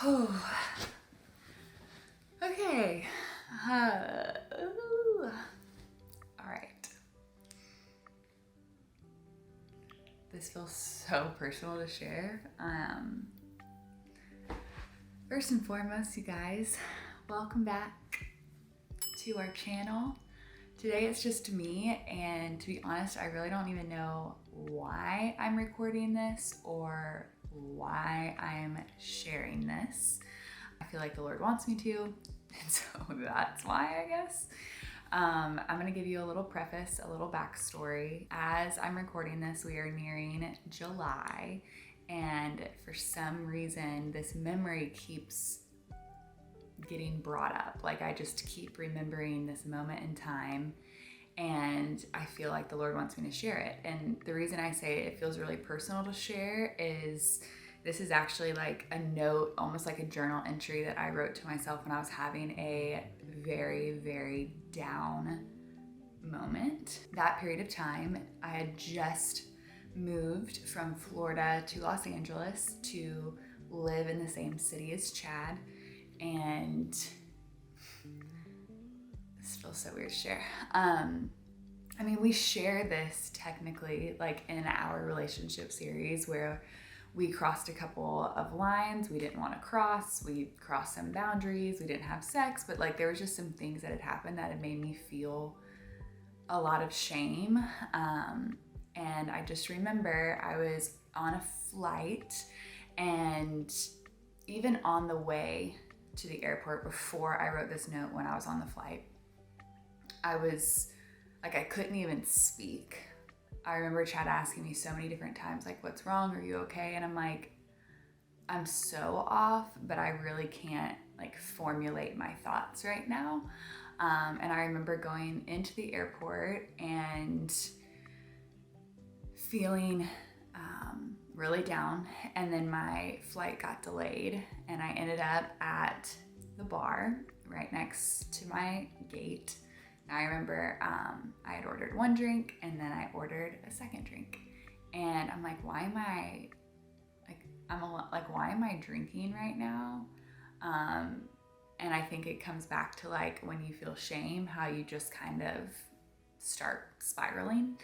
Okay. All right. This feels so personal to share. First and foremost, you guys, welcome back to our channel. Today it's just me, and to be honest, I really don't even know why I'm recording this or why I'm sharing this. I feel like the Lord wants me to, and so that's why, I guess. I'm gonna give you a little preface, a little backstory. As I'm recording this, we are nearing July, and for some reason, this memory keeps getting brought up. Like, I just keep remembering this moment in time, and I feel like the Lord wants me to share it. And the reason I say it feels really personal to share is this is actually like a note, almost like a journal entry that I wrote to myself when I was having a very, very down moment. That period of time, I had just moved from Florida to Los Angeles to live in the same city as Chad. And this feels so weird to share. I mean, we share this technically like in our relationship series where we crossed a couple of lines we didn't want to cross. We crossed some boundaries. We didn't have sex, but like there was just some things that had happened that had made me feel a lot of shame. And I just remember I was on a flight, and even on the way to the airport before I wrote this note when I was on the flight, I was like, I couldn't even speak. I remember Chad asking me so many different times, like, what's wrong? Are you okay? And I'm like, I'm so off, but I really can't like formulate my thoughts right now. And I remember going into the airport and feeling really down, and then my flight got delayed, and I ended up at the bar right next to my gate. And I remember I had ordered one drink, and then I ordered a second drink, and I'm like, why am I why am I drinking right now? And I think it comes back to like when you feel shame, how you just kind of start spiraling.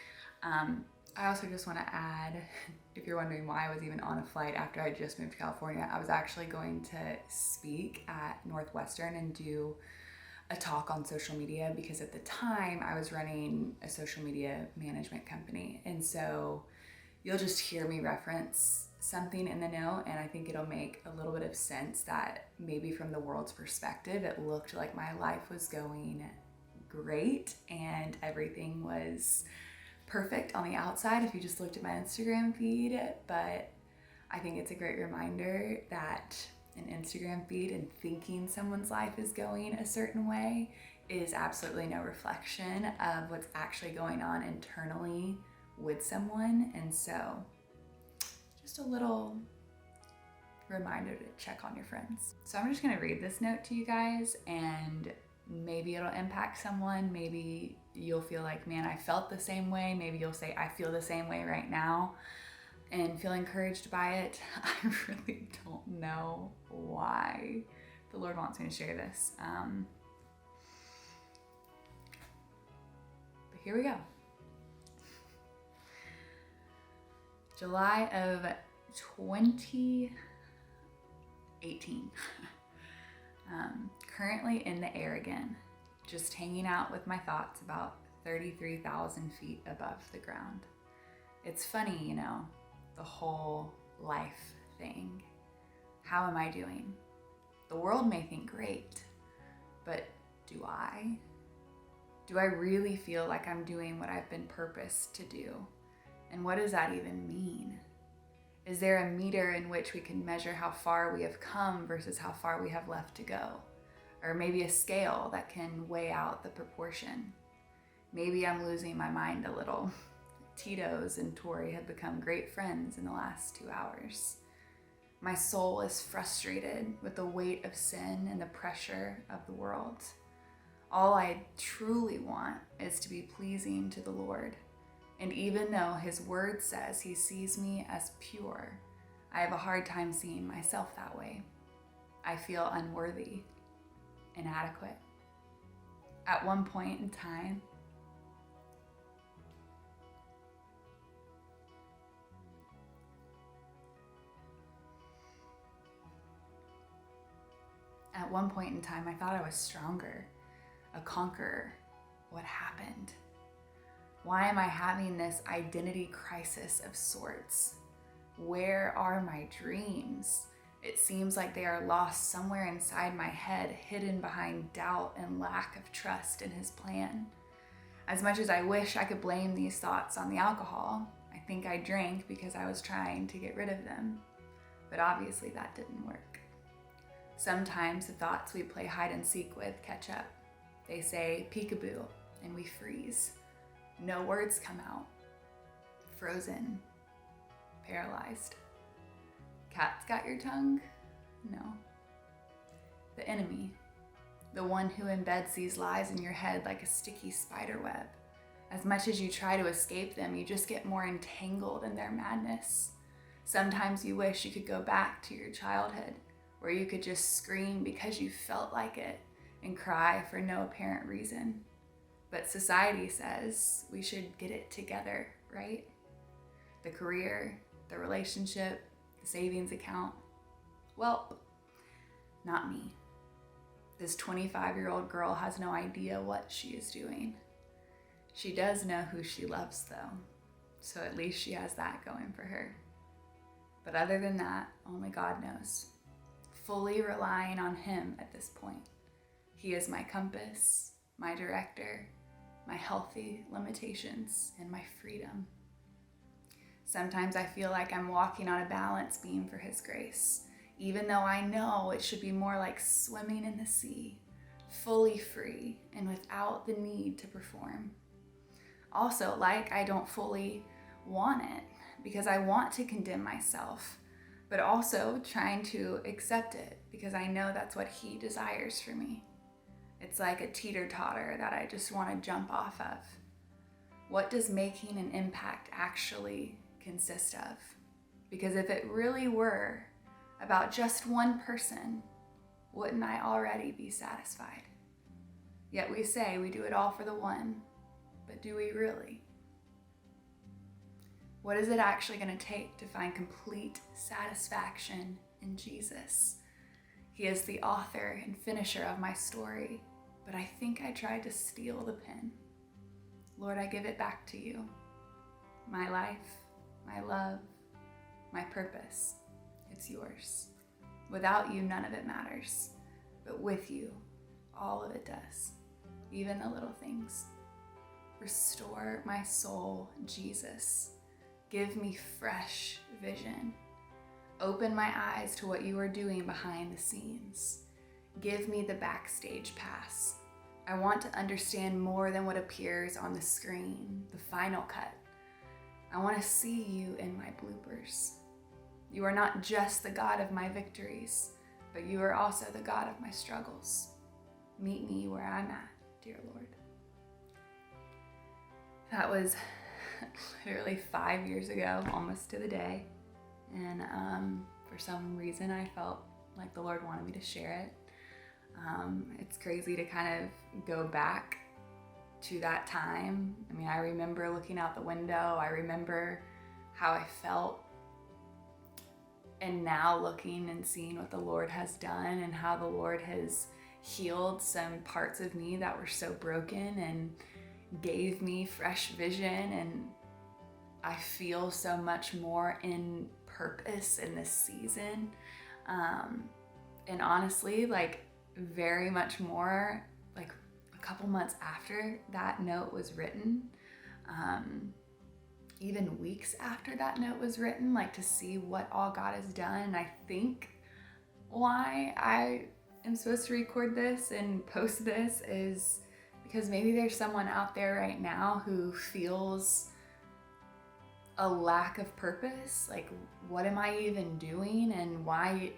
I also just want to add, if you're wondering why I was even on a flight after I just moved to California, I was actually going to speak at Northwestern and do a talk on social media, because at the time I was running a social media management company. And so you'll just hear me reference something in the note, and I think it'll make a little bit of sense that maybe from the world's perspective, it looked like my life was going great and everything was perfect on the outside if you just looked at my Instagram feed. But I think it's a great reminder that an Instagram feed and thinking someone's life is going a certain way is absolutely no reflection of what's actually going on internally with someone. And so just a little reminder to check on your friends. So I'm just gonna read this note to you guys, and maybe it'll impact someone. Maybe you'll feel like, man, I felt the same way. Maybe you'll say, I feel the same way right now, and feel encouraged by it. I really don't know why the Lord wants me to share this. But here we go. July of 2018. Currently in the air again, just hanging out with my thoughts about 33,000 feet above the ground. It's funny, you know, the whole life thing. How am I doing? The world may think great, but do I? Do I really feel like I'm doing what I've been purposed to do? And what does that even mean? Is there a meter in which we can measure how far we have come versus how far we have left to go? Or maybe a scale that can weigh out the proportion. Maybe I'm losing my mind a little. Tito's and Tori have become great friends in the last 2 hours. My soul is frustrated with the weight of sin and the pressure of the world. All I truly want is to be pleasing to the Lord. And even though His word says He sees me as pure, I have a hard time seeing myself that way. I feel unworthy, inadequate. At one point in time, I thought I was stronger, a conqueror. What happened? Why am I having this identity crisis of sorts? Where are my dreams? It seems like they are lost somewhere inside my head, hidden behind doubt and lack of trust in His plan. As much as I wish I could blame these thoughts on the alcohol, I think I drank because I was trying to get rid of them. But obviously that didn't work. Sometimes the thoughts we play hide and seek with catch up. They say peekaboo, and we freeze. No words come out. Frozen. Paralyzed. Cat's got your tongue? No. The enemy. The one who embeds these lies in your head like a sticky spider web. As much as you try to escape them, you just get more entangled in their madness. Sometimes you wish you could go back to your childhood, where you could just scream because you felt like it and cry for no apparent reason. But society says we should get it together, right? The career, the relationship, the savings account. Well, not me. This 25-year-old girl has no idea what she is doing. She does know who she loves, though, so at least she has that going for her. But other than that, only God knows. Fully relying on Him at this point. He is my compass, my director, my healthy limitations, and my freedom. Sometimes I feel like I'm walking on a balance beam for His grace, even though I know it should be more like swimming in the sea, fully free and without the need to perform. Also, like I don't fully want it because I want to condemn myself, but also trying to accept it because I know that's what He desires for me. It's like a teeter-totter that I just want to jump off of. What does making an impact actually consist of? Because if it really were about just one person, wouldn't I already be satisfied? Yet we say we do it all for the one, but do we really? What is it actually going to take to find complete satisfaction in Jesus? He is the author and finisher of my story, but I think I tried to steal the pen. Lord, I give it back to you. My life, my love, my purpose, it's yours. Without you, none of it matters, but with you, all of it does, even the little things. Restore my soul, Jesus. Give me fresh vision. Open my eyes to what you are doing behind the scenes. Give me the backstage pass. I want to understand more than what appears on the screen, the final cut. I want to see you in my bloopers. You are not just the God of my victories, but you are also the God of my struggles. Meet me where I'm at, dear Lord. That was literally 5 years ago, almost to the day. And for some reason, I felt like the Lord wanted me to share it. It's crazy to kind of go back to that time. I mean, I remember looking out the window. I remember how I felt. And now looking and seeing what the Lord has done and how the Lord has healed some parts of me that were so broken and gave me fresh vision. And I feel so much more in purpose in this season. And honestly, like very much more like a couple months after that note was written, even weeks after that note was written, like to see what all God has done. And I think why I am supposed to record this and post this is because maybe there's someone out there right now who feels a lack of purpose. Like, what am I even doing? And why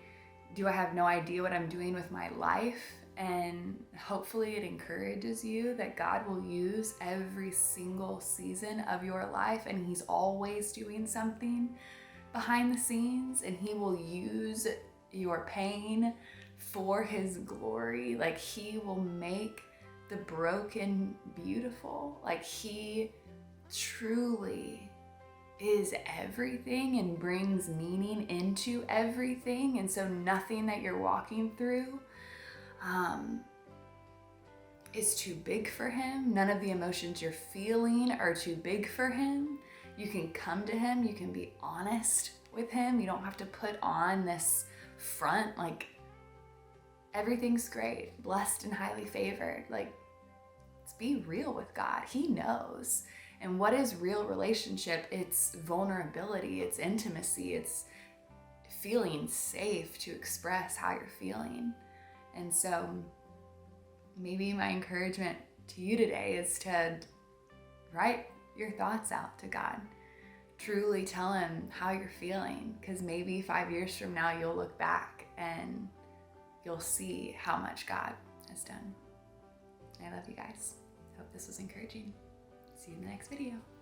do I have no idea what I'm doing with my life? And hopefully it encourages you that God will use every single season of your life, and He's always doing something behind the scenes, and He will use your pain for his glory. Like he will make the broken beautiful. Like he truly is everything and brings meaning into everything. And so nothing that you're walking through is too big for him. None of the emotions you're feeling are too big for him. You can come to him, you can be honest with him. You don't have to put on this front like everything's great, blessed and highly favored. Like, let's be real with God. He knows. And what is real relationship? It's vulnerability, it's intimacy, it's feeling safe to express how you're feeling. And so maybe my encouragement to you today is to write your thoughts out to God. Truly tell him how you're feeling, because maybe 5 years from now you'll look back and you'll see how much God has done. I love you guys. Hope this was encouraging. See you in the next video.